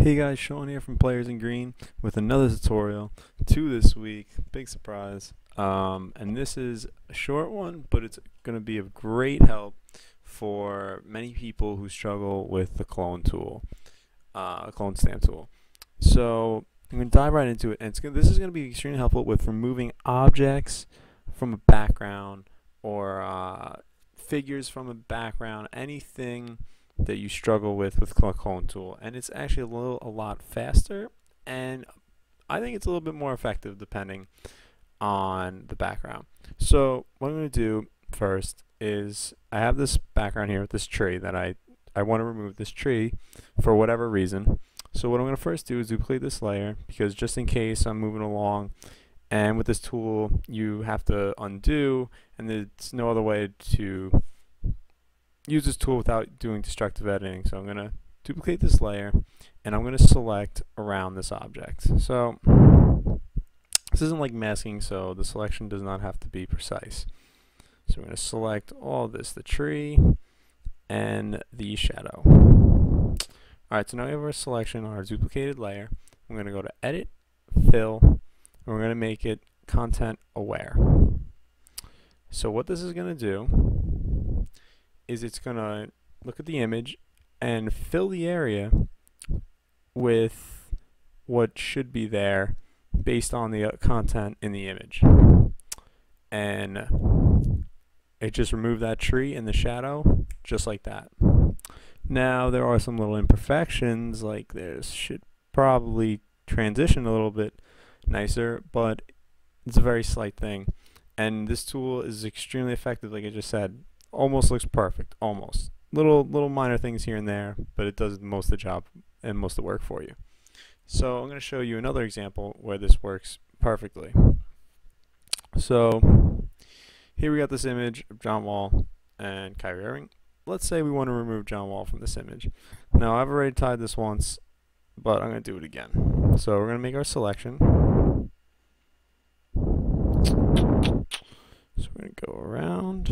Hey guys, Sean here from Players in Green with another tutorial. Two this week, big surprise. And this is a short one, but it's going to be of great help for many people who struggle with the clone tool, clone stamp tool. So I'm going to dive right into it, and this is going to be extremely helpful with removing objects from a background or figures from a background, anything that you struggle with clone tool. And it's actually a lot faster, and I think it's a little bit more effective depending on the background. So what I'm going to do first is I have this background here with this tree that I want to remove this tree for whatever reason. So what I'm going to first do is duplicate this layer, because just in case I'm moving along and with this tool you have to undo, and there's no other way to use this tool without doing destructive editing. So I'm going to duplicate this layer, and I'm going to select around this object. So this isn't like masking, so the selection does not have to be precise. So I'm going to select all this, the tree and the shadow. Alright, so now we have our selection on our duplicated layer. I'm going to go to Edit, Fill, and we're going to make it Content Aware. So what this is going to do is it's going to look at the image and fill the area with what should be there based on the content in the image. And it just removed that tree and the shadow just like that. Now there are some little imperfections, like this should probably transition a little bit nicer, but it's a very slight thing. And this tool is extremely effective, like I just said. Almost looks perfect, almost. Little minor things here and there, but it does most of the job and most of the work for you. So I'm going to show you another example where this works perfectly. So here we got this image of John Wall and Kyrie Irving. Let's say we want to remove John Wall from this image. Now I've already tied this once, but I'm going to do it again. So we're going to make our selection. So we're going to go around.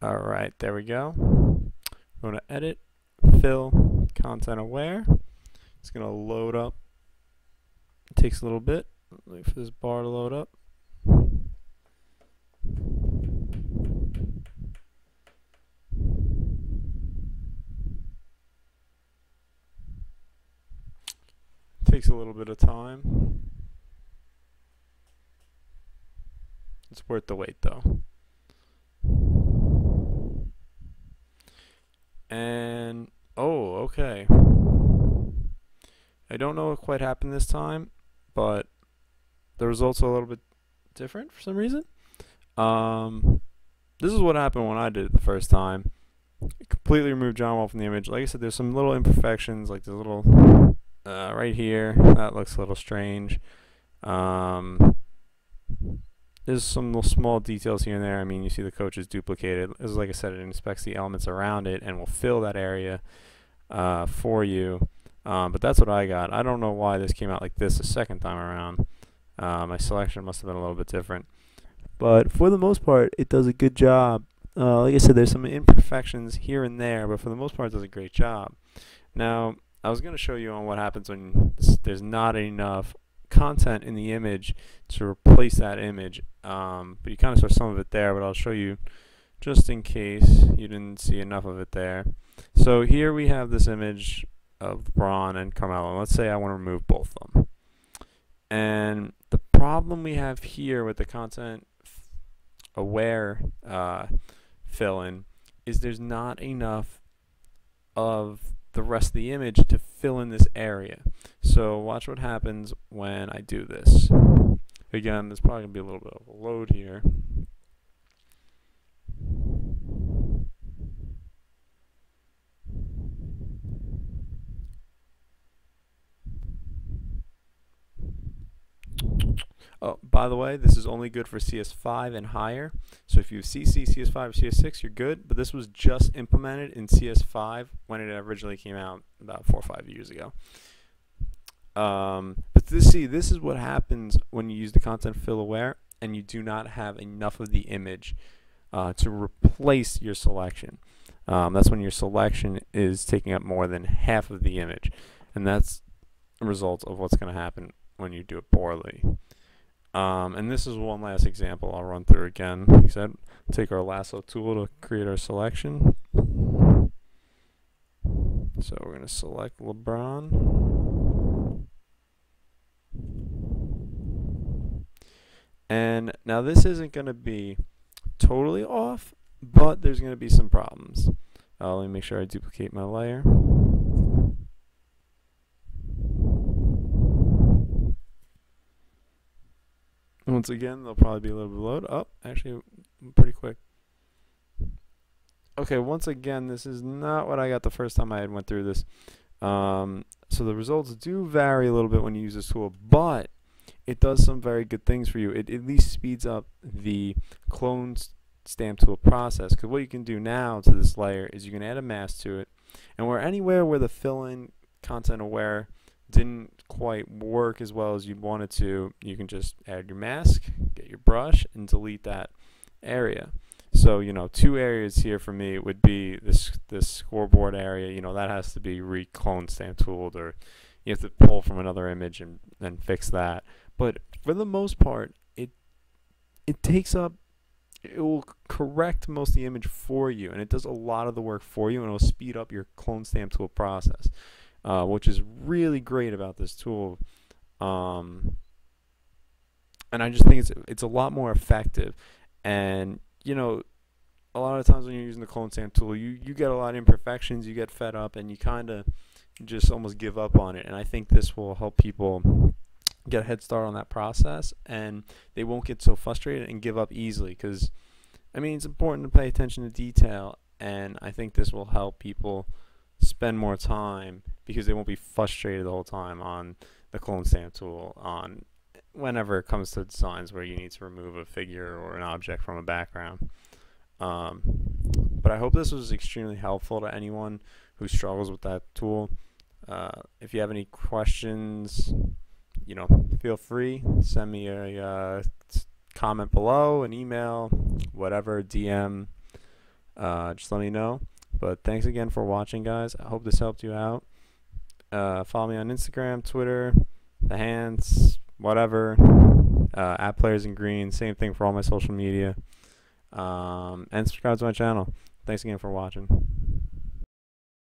Alright, there we go. We're going to Edit, Fill, Content Aware. It's going to load up. It takes a little bit. Wait for this bar to load up. Takes a little bit of time. It's worth the wait though. And oh, okay. I don't know what quite happened this time, but the results are a little bit different for some reason. This is what happened when I did it the first time. It completely removed John Wall from the image. Like I said, there's some little imperfections, like the little right here, that looks a little strange. There's some little small details here and there. I mean, you see the coach is duplicated. As like I said, it inspects the elements around it and will fill that area for you. But that's what I got. I don't know why this came out like this the second time around. My selection must have been a little bit different. But for the most part, it does a good job. Like I said, there's some imperfections here and there, but for the most part, it does a great job. Now, I was going to show you on what happens when there's not enough content in the image to replace that image. But you kind of saw some of it there, but I'll show you just in case you didn't see enough of it there. So here we have this image of LeBron and Carmelo. Let's say I want to remove both of them. And the problem we have here with the content aware fill-in is there's not enough of the rest of the image to fill in this area. So watch what happens when I do this. Again, there's probably going to be a little bit of a load here. Oh, by the way, this is only good for CS5 and higher. So if you have CC, CS5, or CS6, you're good. But this was just implemented in CS5 when it originally came out about 4 or 5 years ago. But this is what happens when you use the content fill aware. and you do not have enough of the image to replace your selection. That's when your selection is taking up more than half of the image, and that's a result of what's going to happen when you do it poorly. And this is one last example I'll run through again. Like I said, take our lasso tool to create our selection. So we're going to select LeBron. And now this isn't going to be totally off, but there's going to be some problems. Let me make sure I duplicate my layer. Once again, there'll probably be a little bit of load. Oh, actually, pretty quick. Okay, once again, this is not what I got the first time I went through this. So the results do vary a little bit when you use this tool, but it does some very good things for you. It at least speeds up the clone stamp tool process, because what you can do now to this layer is you can add a mask to it, and anywhere where the fill-in content aware didn't quite work as well as you'd want it to, you can just add your mask, get your brush, and delete that area. So, you know, two areas here for me would be this scoreboard area. You know, that has to be re-clone stamp tooled, or you have to pull from another image and then fix that. But for the most part, it will correct most of the image for you, and it does a lot of the work for you, and it will speed up your clone stamp tool process, which is really great about this tool. And I just think it's a lot more effective. And you know, a lot of times when you're using the clone stamp tool, you get a lot of imperfections, you get fed up, and you kind of just almost give up on it. And I think this will help people get a head start on that process, and they won't get so frustrated and give up easily, because I mean, it's important to pay attention to detail, and I think this will help people spend more time, because they won't be frustrated the whole time on the clone stamp tool on whenever it comes to designs where you need to remove a figure or an object from a background. But I hope this was extremely helpful to anyone who struggles with that tool. If you have any questions, you know, feel free, send me a comment below, an email, whatever, DM, just let me know. But thanks again for watching, guys. I hope this helped you out. Follow me on Instagram, Twitter, Behance, whatever, @PlayersInGreen, same thing for all my social media, and subscribe to my channel. Thanks again for watching.